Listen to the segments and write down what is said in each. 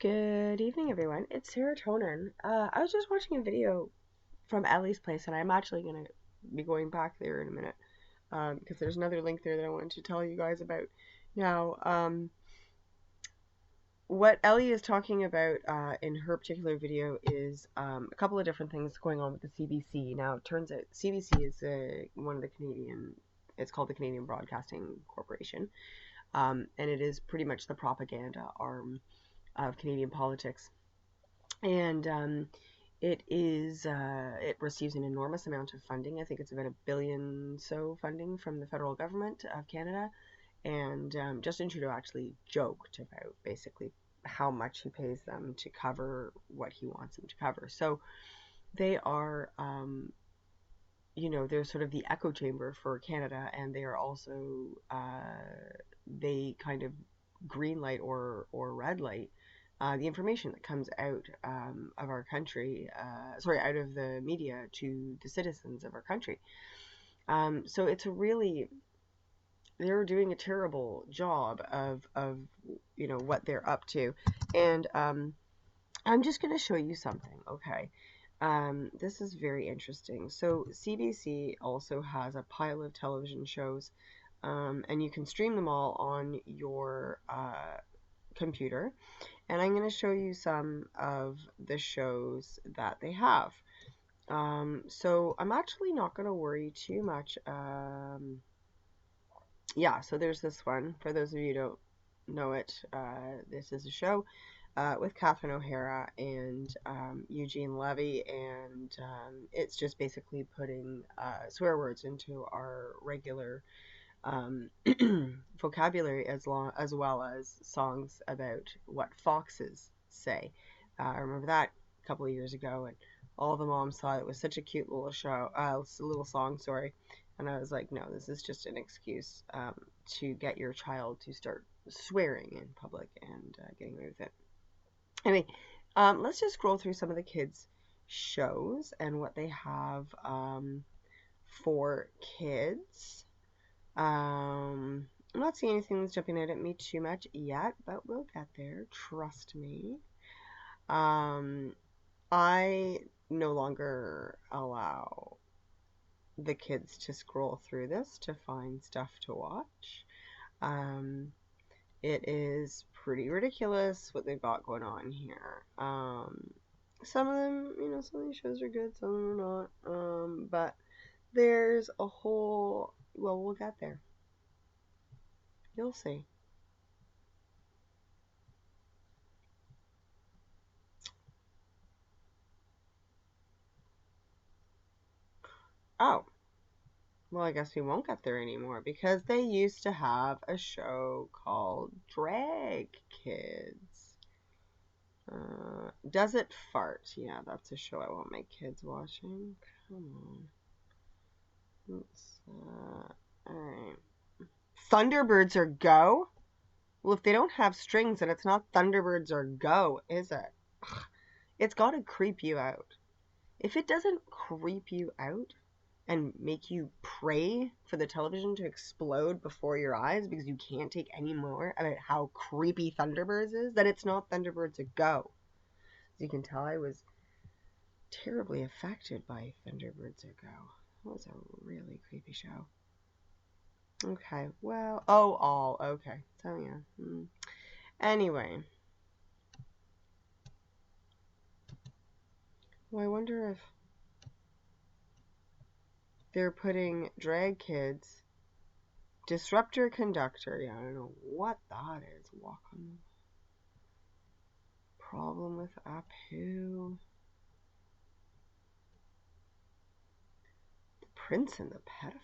Good evening, everyone. It's serotonin. I was just watching a video from Ellie's place, and I'm actually going to be going back there in a minute because there's another link there that I wanted to tell you guys about. Now, what Ellie is talking about in her particular video is a couple of different things going on with the CBC. Now, it turns out CBC is one of the it's called the Canadian Broadcasting Corporation, and it is pretty much the propaganda arm of Canadian politics. And it receives an enormous amount of funding. I think it's about $1 billion funding from the federal government of Canada. And Justin Trudeau actually joked about basically how much he pays them to cover what he wants them to cover. So they are, they're sort of the echo chamber for Canada, and they are also, they kind of green light or red light the information that comes out of our country, out of the media to the citizens of our country. So it's they're doing a terrible job of what they're up to. And I'm just going to show you something, okay? This is very interesting. So CBC also has a pile of television shows, and you can stream them all on your computer. And I'm going to show you some of the shows that they have. So I'm actually not going to worry too much. Yeah, so there's this one. For those of you who don't know it, this is a show with Catherine O'Hara and Eugene Levy, and it's just basically putting swear words into our regular vocabulary as well as songs about what foxes say. I remember that a couple of years ago, and all the moms thought it was such a cute little show, little song, sorry. And I was like, no, this is just an excuse to get your child to start swearing in public and getting away with it. Anyway, let's just scroll through some of the kids' shows and what they have for kids. I'm not seeing anything that's jumping out at me too much yet, but we'll get there. Trust me. I no longer allow the kids to scroll through this to find stuff to watch. It is pretty ridiculous what they've got going on here. Some of them, some of these shows are good, some of them are not. But there's a whole, well, we'll get there. You'll see. Oh, well, I guess we won't get there anymore because they used to have a show called Drag Kids. Does It Fart? Yeah, that's a show I want my kids watching. Come on. Alright. Thunderbirds or Go? Well, if they don't have strings, then it's not Thunderbirds or Go, is it? Ugh. It's gotta creep you out. If it doesn't creep you out and make you pray for the television to explode before your eyes because you can't take any more about how creepy Thunderbirds is, then it's not Thunderbirds or Go. As you can tell, I was terribly affected by Thunderbirds or Go. That was a really creepy show. Okay, well, all, okay. So, yeah. Anyway. Well, I wonder if they're putting Drag Kids, Disruptor Conductor. Yeah, I don't know what that is. Walk on. Problem with Apu. The Prince and the Pedophile.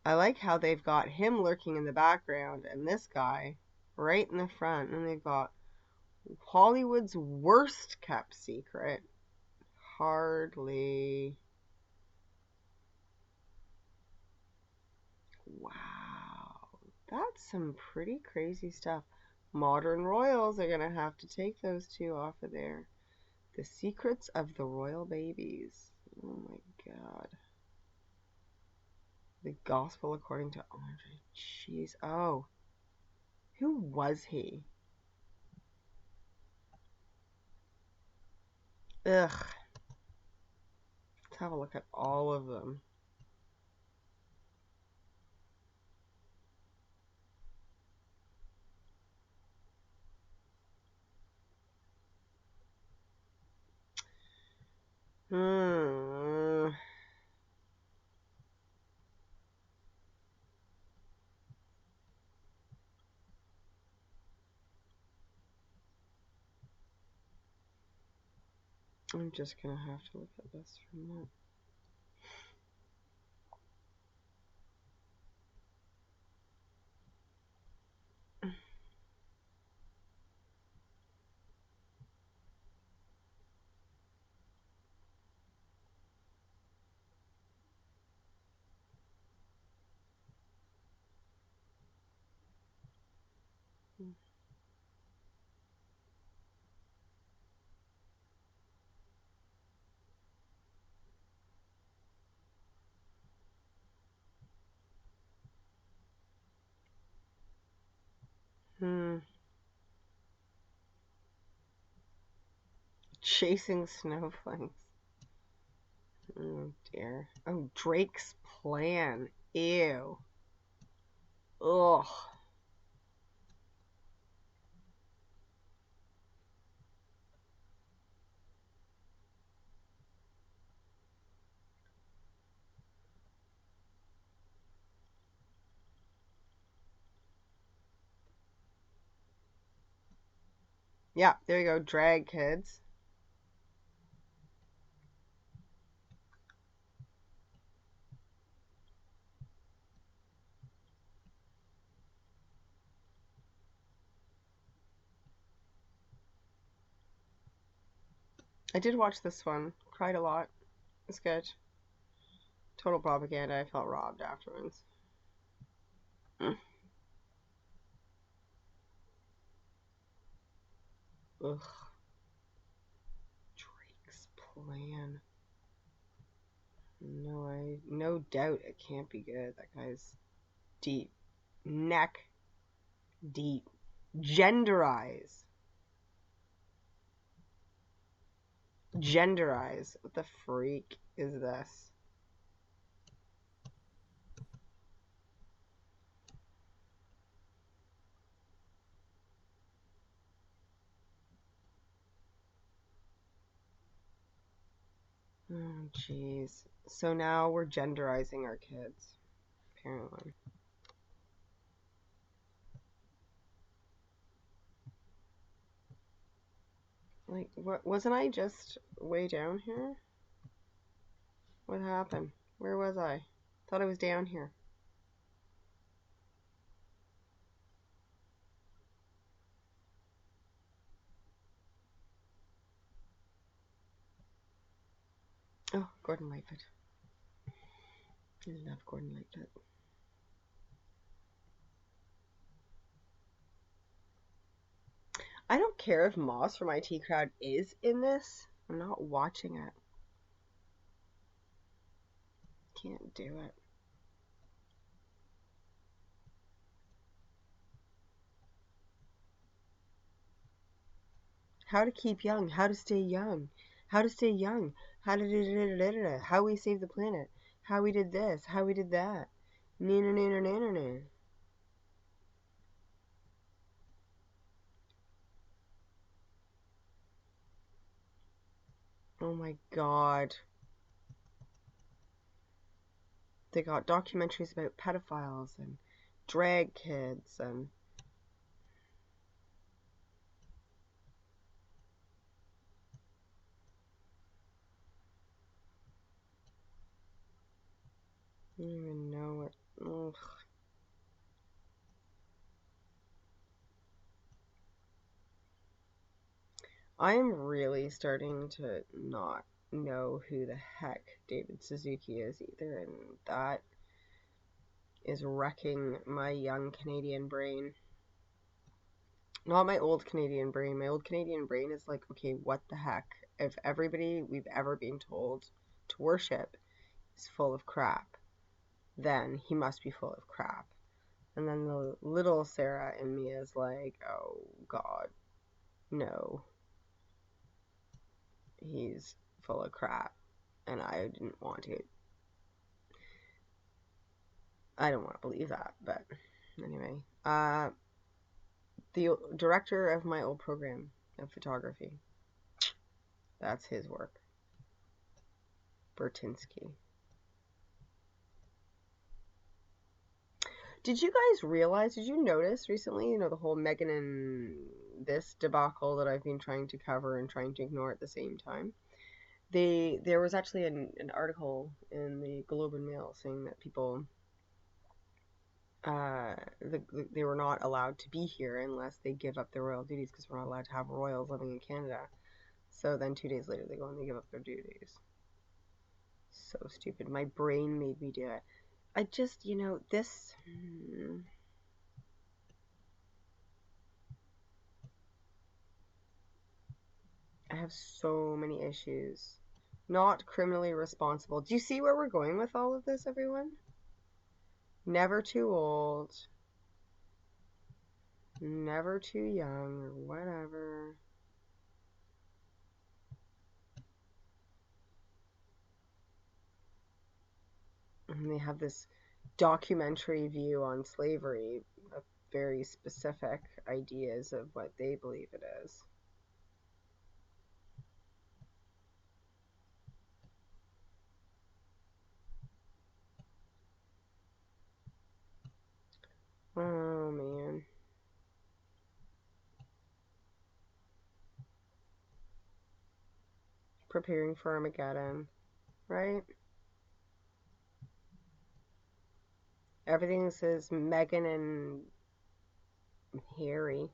I like how they've got him lurking in the background and this guy right in the front. And they've got Hollywood's worst kept secret. Hardly. Wow. That's some pretty crazy stuff. Modern royals are going to have to take those two off of there. The Secrets of the Royal Babies. Oh my god. The Gospel According to Andre. Jeez. Oh. Who was he? Ugh. Let's have a look at all of them. Hmm. I'm just gonna have to look at this for a minute. Hmm. Chasing snowflakes. Oh dear. Oh, Drake's plan. Ew. Ugh. Yeah, there you go. Drag kids. I did watch this one. Cried a lot. It's good. Total propaganda. I felt robbed afterwards. Mm. Ugh. Drake's plan. No doubt it can't be good. That guy's deep. Neck deep. Genderize. Genderize. What the freak is this? Oh, jeez. So now we're genderizing our kids, apparently. Like, what? Wasn't I just way down here? What happened? Where was I? Thought I was down here. Oh, Gordon Lightfoot. I love Gordon Lightfoot. I don't care if Moss from IT Crowd is in this. I'm not watching it. Can't do it. How to keep young. How to stay young. How to stay young. How to do how we save the planet. How we did this. How we did that. Neener, neener, neener, neener. Oh my god. They got documentaries about pedophiles and drag kids and I don't even know what. Ugh. I am really starting to not know who the heck David Suzuki is either, and that is wrecking my young Canadian brain. Not my old Canadian brain. My old Canadian brain is like, okay, what the heck? If everybody we've ever been told to worship is full of crap, then he must be full of crap. And then the little Sarah in me is like, oh God, no. he's full of crap, and I didn't want to. I don't want to believe that, but anyway. The director of my old program of photography, that's his work. Bertinsky. Did you guys realize, did you notice recently, the whole Meghan and this debacle that I've been trying to cover and trying to ignore at the same time? There was actually an article in the Globe and Mail saying that people, they were not allowed to be here unless they give up their royal duties, because we're not allowed to have royals living in Canada. So then 2 days later they go and they give up their duties. So stupid. My brain made me do it. I just, this... I have so many issues. Not criminally responsible. Do you see where we're going with all of this, everyone? Never too old. Never too young, or whatever. And they have this documentary view on slavery, of very specific ideas of what they believe it is. Oh, man. Preparing for Armageddon, right? Everything says Meghan and Harry.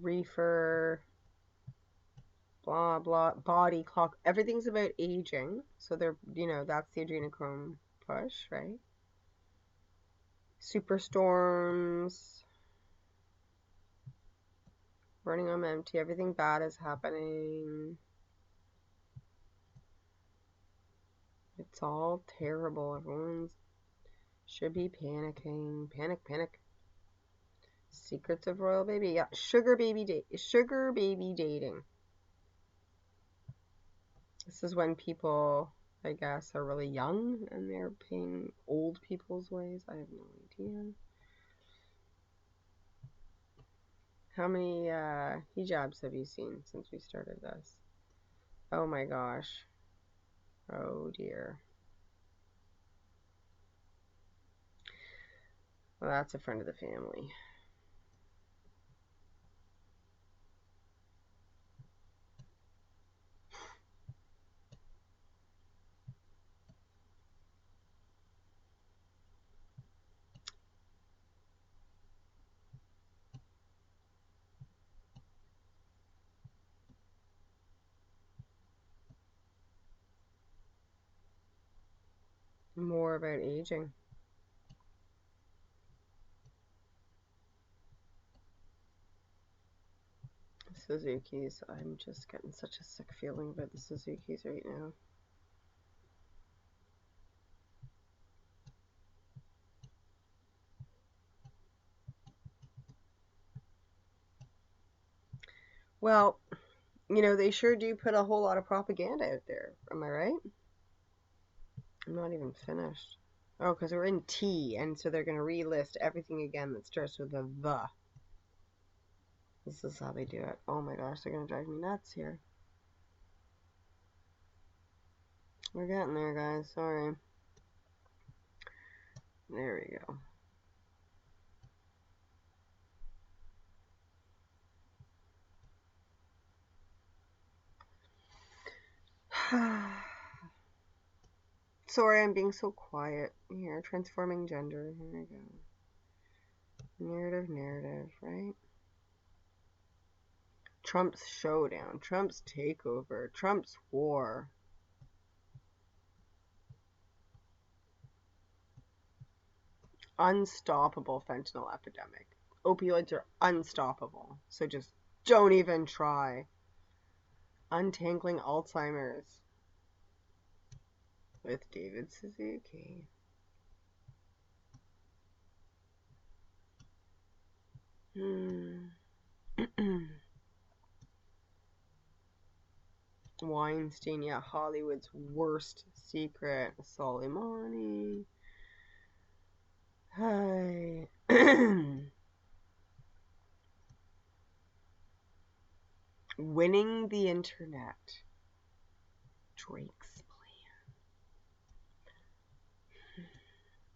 Reefer, blah, blah, body clock. Everything's about aging. So they're, that's the adrenochrome push, right? Superstorms. Running on empty. Everything bad is happening. It's all terrible. Everyone should be panicking. Panic, panic. Secrets of royal baby. Yeah, sugar baby dating. This is when people, I guess, are really young and they're paying old people's ways. I have no idea. How many hijabs have you seen since we started this? Oh my gosh. Oh dear. Well, that's a friend of the family. More about aging. Suzuki's. I'm just getting such a sick feeling about the Suzuki's right now. Well, they sure do put a whole lot of propaganda out there. Am I right? I'm not even finished. Oh, because we're in T, and so they're going to relist everything again that starts with a the. This is how they do it. Oh my gosh, they're going to drive me nuts here. We're getting there, guys. Sorry. There we go. Sorry, I'm being so quiet here. Transforming gender. Here we go. Narrative, right? Trump's showdown. Trump's takeover. Trump's war. Unstoppable fentanyl epidemic. Opioids are unstoppable. So just don't even try. Untangling Alzheimer's with David Suzuki. Weinstein, yeah, Hollywood's worst secret. Soleimani. Hi. Winning the internet. Drake's plan.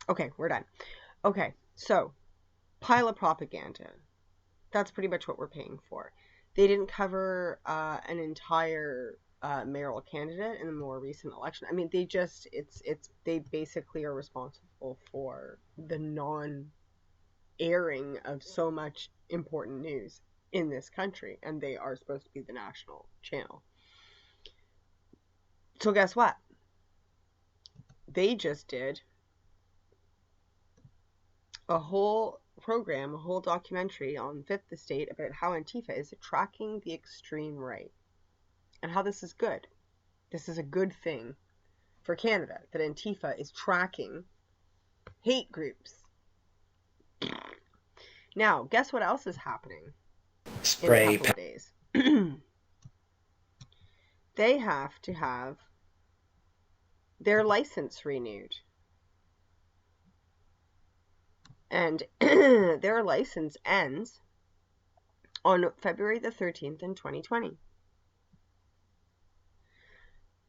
Okay, we're done. Okay, so pile of propaganda. That's pretty much what we're paying for. They didn't cover an entire mayoral candidate in the more recent election. I mean, they basically are responsible for the non-airing of so much important news in this country, and they are supposed to be the national channel. So guess what? They just did a whole program, a whole documentary on Fifth Estate about how Antifa is tracking the extreme right and how this is good. This is a good thing for Canada, that Antifa is tracking hate groups. Now, guess what else is happening in a couple of days? They have to have their license renewed. And their license ends on February the 13th in 2020. It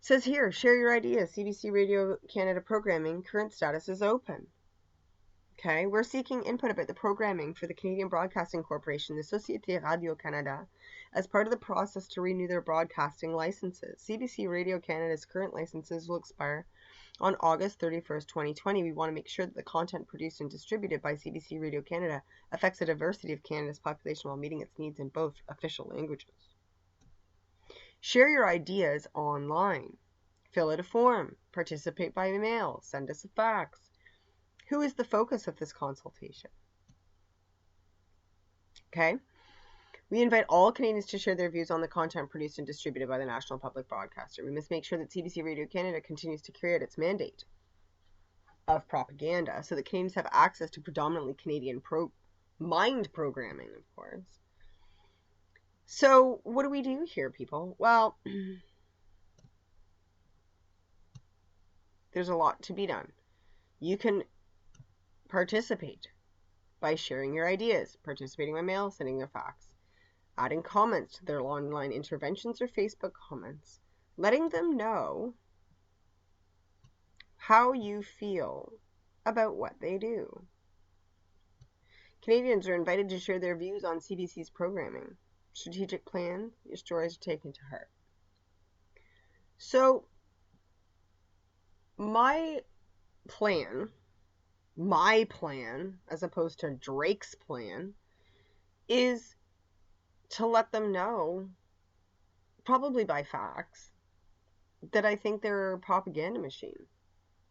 says here, share your ideas. CBC Radio Canada programming, current status is open. Okay, we're seeking input about the programming for the Canadian Broadcasting Corporation, the Société Radio-Canada, as part of the process to renew their broadcasting licenses. CBC Radio Canada's current licenses will expire on August 31st, 2020. We want to make sure that the content produced and distributed by CBC Radio Canada affects the diversity of Canada's population while meeting its needs in both official languages. Share your ideas online. Fill out a form. Participate by email. Send us a fax. Who is the focus of this consultation? Okay. We invite all Canadians to share their views on the content produced and distributed by the National Public Broadcaster. We must make sure that CBC Radio Canada continues to carry out its mandate of propaganda so that Canadians have access to predominantly Canadian mind programming, of course. So what do we do here, people? Well, there's a lot to be done. You can participate by sharing your ideas, participating by mail, sending a fax, adding comments to their online interventions or Facebook comments, letting them know how you feel about what they do. Canadians are invited to share their views on CBC's programming. Strategic plan, your stories are taken to heart. So, my plan, as opposed to Drake's plan, is to let them know, probably by fax, that I think they're a propaganda machine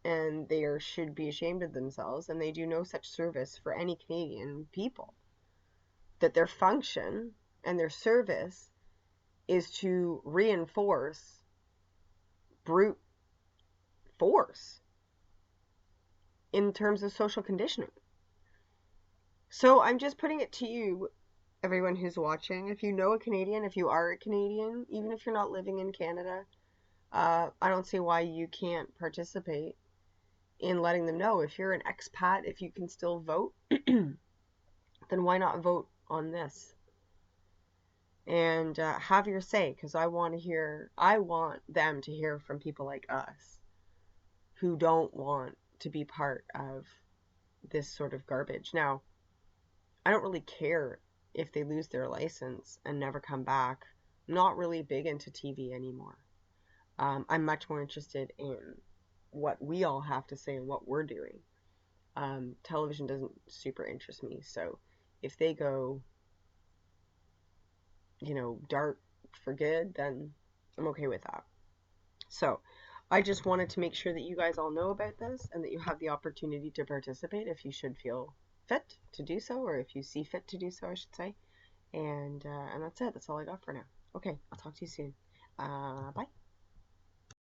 and they should be ashamed of themselves, and they do no such service for any Canadian people. That their function and their service is to reinforce brute force in terms of social conditioning. So I'm just putting it to you, everyone who's watching, if you know a Canadian, if you are a Canadian, even if you're not living in Canada, I don't see why you can't participate in letting them know. If you're an expat, if you can still vote, then why not vote on this? And have your say, because I want them to hear from people like us who don't want to be part of this sort of garbage. Now, I don't really care if they lose their license and never come back. I'm not really big into TV anymore. I'm much more interested in what we all have to say and what we're doing. Television doesn't super interest me, so if they go, dark for good, then I'm okay with that. So I just wanted to make sure that you guys all know about this and that you have the opportunity to participate if you should feel fit to do so, or if you see fit to do so, I should say. And that's it. That's all I got for now. Okay, I'll talk to you soon. Bye.